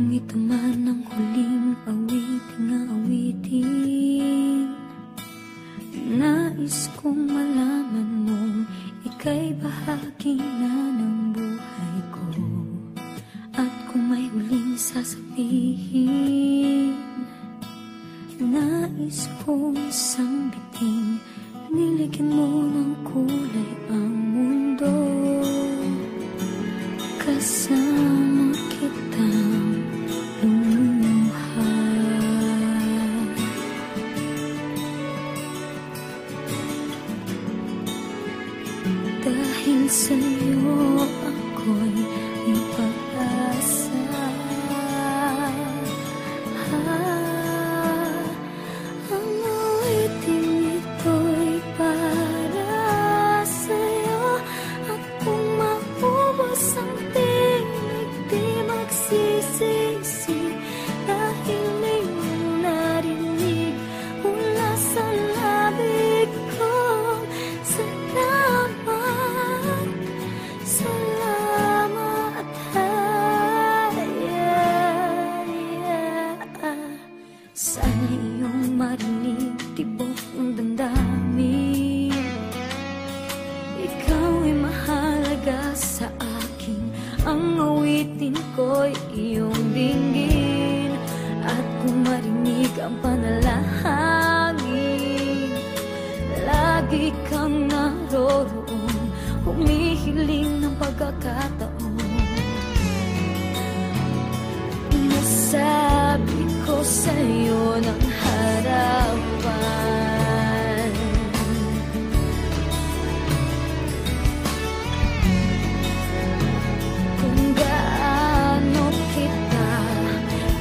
Kung ito man ang huling awiting, nais kong malaman mong ika'y bahagi na ng buhay ko. At kung may huling sasabihin, nais kong isang biting, niligyan mo ng kulay ang mundo. Kasama kitang lumuha, dahil sa'yo ako'y may pag-asa. Ang awiting ito'y para sa'yo. At kung maubos ang tinig, di magsisisi, dahil may narinig mula sa labig ko. Salamat, salamat, sana iyong marinig tibok ng damdamin. Ikaw ay mahalaga sa akin, ang awitin ko'y iyong dinggin. At kung marinig ang panalangin, lagi kang naroroon, humihiling ng pagkakataon. Nasabi ko sa'yo ng harapan, kung gaano kita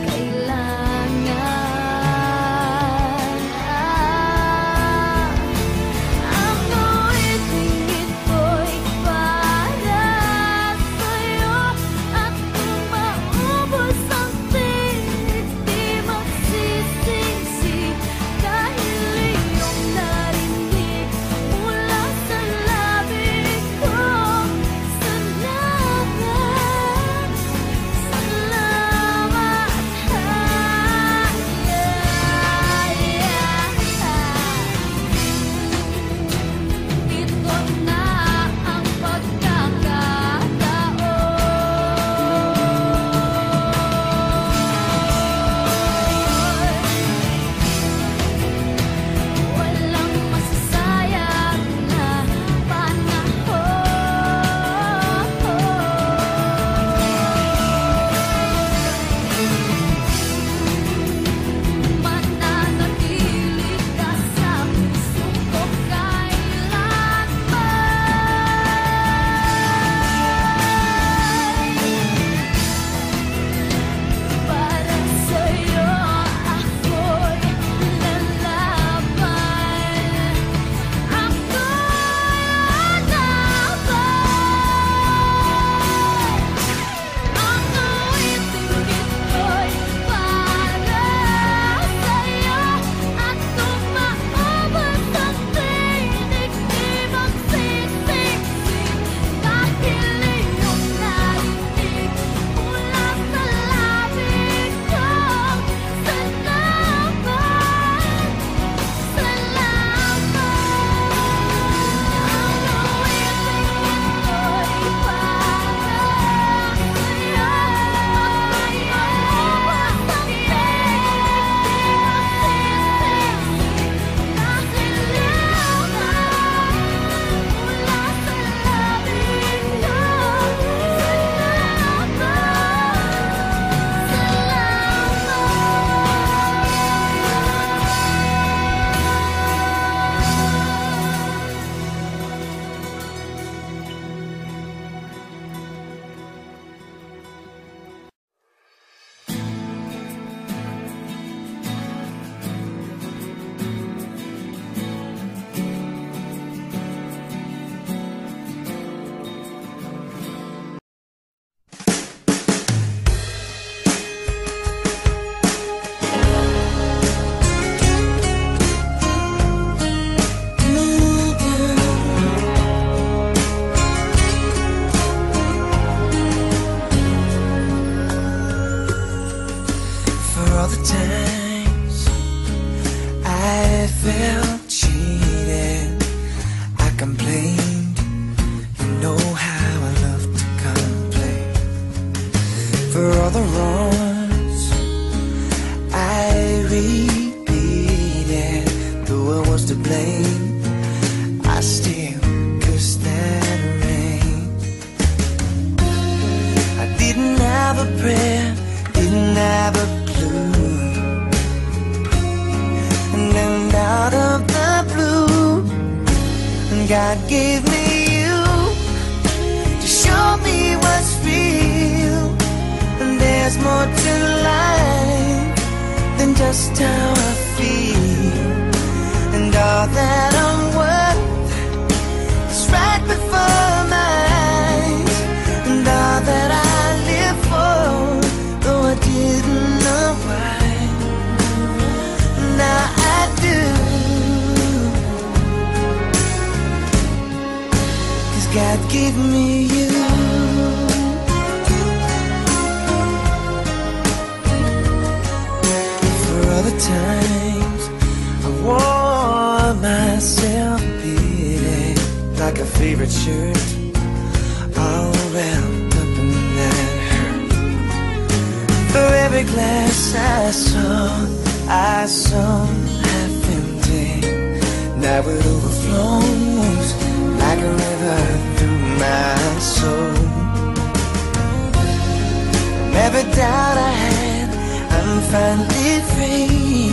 kailangan. Ang awiting ito'y para sa'yo. At kung maubos ang tinig, di magsisisi, the times I felt cheated, I complained. You know how I love to complain. For all the wrongs I repeated, though I was to blame, I still cursed that rain. I didn't have a prayer, didn't have a clue, and then out of the blue, God gave me you to show me what's real. And there's more to life than just how I feel, and all that I'm worth is right before my eyes, and all that I live for, though I didn't know why, now I do. 'Cause God gave me you. For all the times I wore myself beating like a favorite shirt, all wrapped up in that hurt. For every glass I saw half empty, now it overflows like a river through my soul. From every doubt I had, I'm finally free,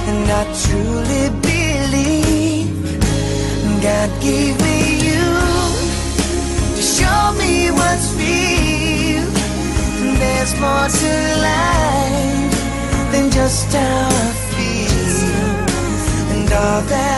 and I truly believe God gave me you to show me what's real. And there's more to life than just how I feel, and all that